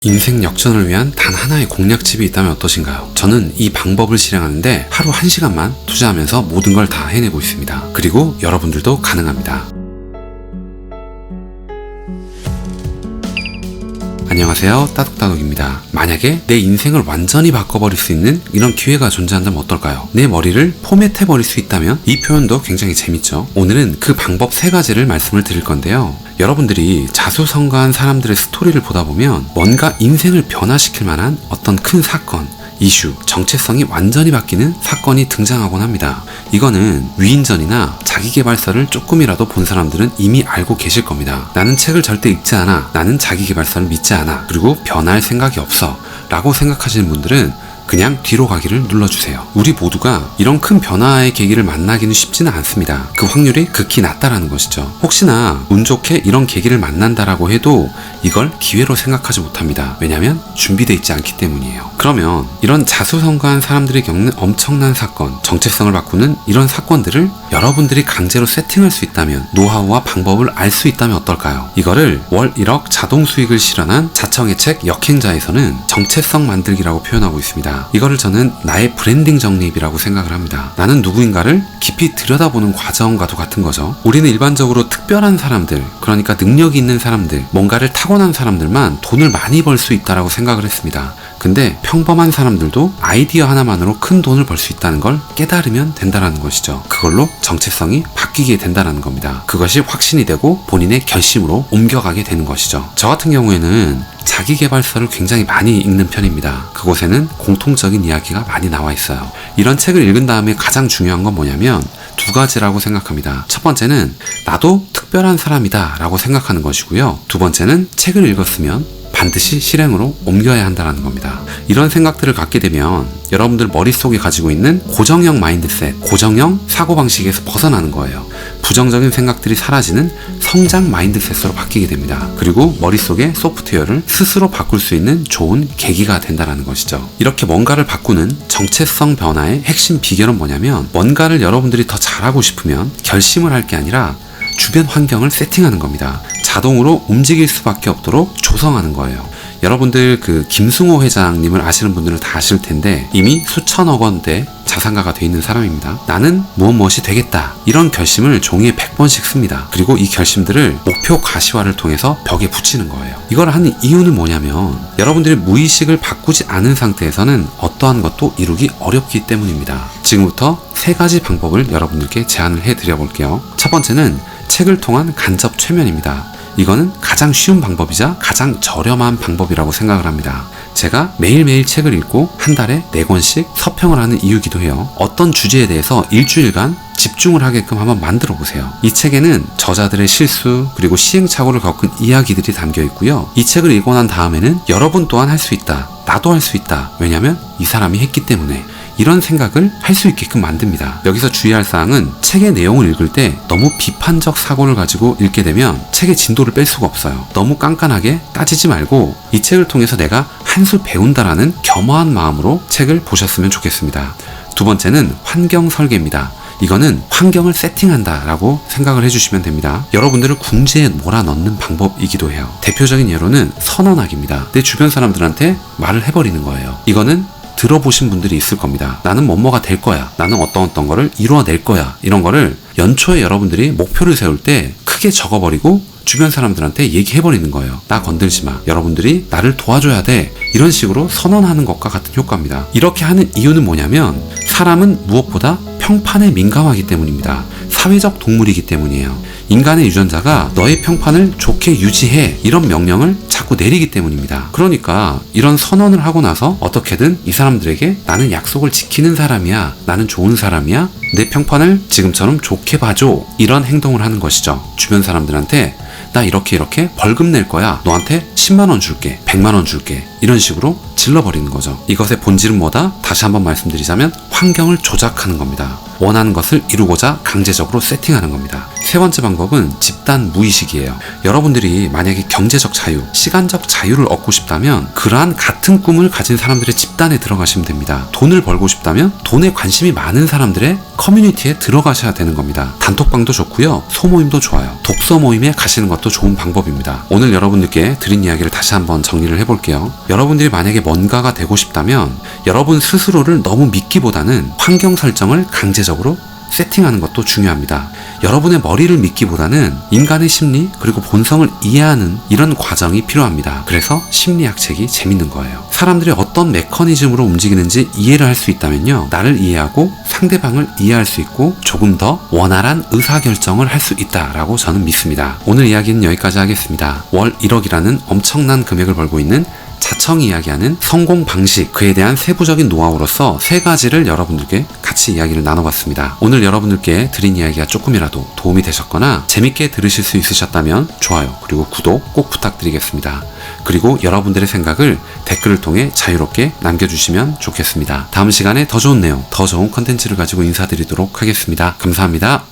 인생 역전을 위한 단 하나의 공략집이 있다면 어떠신가요? 저는 이 방법을 실행하는데 하루 1시간만 투자하면서 모든 걸 다 해내고 있습니다. 그리고 여러분들도 가능합니다. 안녕하세요, 따독따독입니다. 만약에 내 인생을 완전히 바꿔버릴 수 있는 이런 기회가 존재한다면 어떨까요? 내 머리를 포맷해버릴 수 있다면? 이 표현도 굉장히 재밌죠. 오늘은 그 방법 3가지를 말씀을 드릴 건데요. 여러분들이 자수성가한 사람들의 스토리를 보다 보면 뭔가 인생을 변화시킬 만한 어떤 큰 사건, 이슈, 정체성이 완전히 바뀌는 사건이 등장하곤 합니다. 이거는 위인전이나 자기계발서를 조금이라도 본 사람들은 이미 알고 계실 겁니다. 나는 책을 절대 읽지 않아. 나는 자기계발서를 믿지 않아. 그리고 변할 생각이 없어. 라고 생각하시는 분들은 그냥 뒤로 가기를 눌러주세요. 우리 모두가 이런 큰 변화의 계기를 만나기는 쉽지는 않습니다. 그 확률이 극히 낮다라는 것이죠. 혹시나 운 좋게 이런 계기를 만난다라고 해도 이걸 기회로 생각하지 못합니다. 왜냐하면 준비되어 있지 않기 때문이에요. 그러면 이런 자수성가한 사람들이 겪는 엄청난 사건, 정체성을 바꾸는 이런 사건들을 여러분들이 강제로 세팅할 수 있다면, 노하우와 방법을 알 수 있다면 어떨까요? 이거를 월 1억 자동 수익을 실현한 자청의 책 역행자에서는 정체성 만들기라고 표현하고 있습니다. 이거를 저는 나의 브랜딩 정립이라고 생각을 합니다. 나는 누구인가를 깊이 들여다보는 과정과도 같은 거죠. 우리는 일반적으로 특별한 사람들, 그러니까 능력이 있는 사람들, 뭔가를 타고난 사람들만 돈을 많이 벌 수 있다라고 생각을 했습니다. 근데 평범한 사람들도 아이디어 하나만으로 큰 돈을 벌 수 있다는 걸 깨달으면 된다는 것이죠. 그걸로 정체성이 바뀌게 된다는 겁니다. 그것이 확신이 되고 본인의 결심으로 옮겨가게 되는 것이죠. 저 같은 경우에는 자기계발서를 굉장히 많이 읽는 편입니다. 그곳에는 공통적인 이야기가 많이 나와 있어요. 이런 책을 읽은 다음에 가장 중요한 건 뭐냐면 2가지라고 생각합니다. 첫 번째는 나도 특별한 사람이다 라고 생각하는 것이고요. 2번째는 책을 읽었으면 반드시 실행으로 옮겨야 한다는 겁니다. 이런 생각들을 갖게 되면 여러분들 머릿속에 가지고 있는 고정형 마인드셋, 고정형 사고방식에서 벗어나는 거예요. 부정적인 생각들이 사라지는 성장 마인드셋으로 바뀌게 됩니다. 그리고 머릿속의 소프트웨어를 스스로 바꿀 수 있는 좋은 계기가 된다는 것이죠. 이렇게 뭔가를 바꾸는 정체성 변화의 핵심 비결은 뭐냐면, 뭔가를 여러분들이 더 잘하고 싶으면 결심을 할 게 아니라 주변 환경을 세팅하는 겁니다. 자동으로 움직일 수밖에 없도록 조성하는 거예요. 여러분들 김승호 회장님을 아시는 분들은 다 아실 텐데 이미 수천억 원대 자산가가 돼 있는 사람입니다. 나는 무엇이 되겠다. 이런 결심을 종이에 100번씩 씁니다. 그리고 이 결심들을 목표 가시화를 통해서 벽에 붙이는 거예요. 이걸 하는 이유는 뭐냐면, 여러분들이 무의식을 바꾸지 않은 상태에서는 어떠한 것도 이루기 어렵기 때문입니다. 지금부터 3가지 방법을 여러분들께 제안을 해드려 볼게요. 첫 번째는 책을 통한 간접 최면입니다. 이거는 가장 쉬운 방법이자 가장 저렴한 방법이라고 생각을 합니다. 제가 매일매일 책을 읽고 한 달에 4권씩 서평을 하는 이유기도 해요. 어떤 주제에 대해서 일주일간 집중을 하게끔 한번 만들어 보세요. 이 책에는 저자들의 실수, 그리고 시행착오를 겪은 이야기들이 담겨 있고요. 이 책을 읽고 난 다음에는 여러분 또한 할 수 있다. 나도 할 수 있다. 왜냐면 이 사람이 했기 때문에. 이런 생각을 할 수 있게끔 만듭니다. 여기서 주의할 사항은, 책의 내용을 읽을 때 너무 비판적 사고를 가지고 읽게 되면 책의 진도를 뺄 수가 없어요. 너무 깐깐하게 따지지 말고 이 책을 통해서 내가 한 수 배운다라는 겸허한 마음으로 책을 보셨으면 좋겠습니다. 2번째는 환경 설계입니다. 이거는 환경을 세팅한다 라고 생각을 해주시면 됩니다. 여러분들을 궁지에 몰아넣는 방법이기도 해요. 대표적인 예로는 선언하기입니다. 내 주변 사람들한테 말을 해버리는 거예요. 이거는 들어보신 분들이 있을 겁니다. 나는 뭐뭐가 될 거야. 나는 어떤 거를 이루어낼 거야. 이런 거를 연초에 여러분들이 목표를 세울 때 크게 적어버리고 주변 사람들한테 얘기해버리는 거예요. 나 건들지 마. 여러분들이 나를 도와줘야 돼. 이런 식으로 선언하는 것과 같은 효과입니다. 이렇게 하는 이유는 뭐냐면, 사람은 무엇보다 평판에 민감하기 때문입니다. 사회적 동물이기 때문이에요. 인간의 유전자가 너의 평판을 좋게 유지해, 이런 명령을 자꾸 내리기 때문입니다. 그러니까 이런 선언을 하고 나서 어떻게든 이 사람들에게 나는 약속을 지키는 사람이야, 나는 좋은 사람이야, 내 평판을 지금처럼 좋게 봐줘, 이런 행동을 하는 것이죠. 주변 사람들한테 나 이렇게 벌금 낼 거야, 너한테 10만원 줄게, 100만원 줄게, 이런 식으로 질러버리는 거죠. 이것의 본질은 뭐다? 다시 한번 말씀드리자면 환경을 조작하는 겁니다. 원하는 것을 이루고자 강제적으로 세팅하는 겁니다. 세 번째 방법은 집단 무의식이에요. 여러분들이 만약에 경제적 자유, 시간적 자유를 얻고 싶다면 그러한 같은 꿈을 가진 사람들의 집단에 들어가시면 됩니다. 돈을 벌고 싶다면 돈에 관심이 많은 사람들의 커뮤니티에 들어가셔야 되는 겁니다. 단톡방도 좋고요. 소모임도 좋아요. 독서 모임에 가시는 것도 좋은 방법입니다. 오늘 여러분들께 드린 이야기를 다시 한번 정리를 해볼게요. 여러분들이 만약에 뭔가가 되고 싶다면 여러분 스스로를 너무 믿기보다는 환경 설정을 강제적으로 세팅하는 것도 중요합니다. 여러분의 머리를 믿기보다는 인간의 심리 그리고 본성을 이해하는 이런 과정이 필요합니다. 그래서 심리학 책이 재밌는 거예요. 사람들이 어떤 메커니즘으로 움직이는지 이해를 할 수 있다면요, 나를 이해하고 상대방을 이해할 수 있고 조금 더 원활한 의사결정을 할 수 있다라고 저는 믿습니다. 오늘 이야기는 여기까지 하겠습니다. 월 1억이라는 엄청난 금액을 벌고 있는 자청이 이야기하는 성공 방식, 그에 대한 세부적인 노하우로서 세 가지를 여러분들께 같이 이야기를 나눠봤습니다. 오늘 여러분들께 드린 이야기가 조금이라도 도움이 되셨거나 재밌게 들으실 수 있으셨다면 좋아요 그리고 구독 꼭 부탁드리겠습니다. 그리고 여러분들의 생각을 댓글을 통해 자유롭게 남겨주시면 좋겠습니다. 다음 시간에 더 좋은 내용, 더 좋은 컨텐츠를 가지고 인사드리도록 하겠습니다. 감사합니다.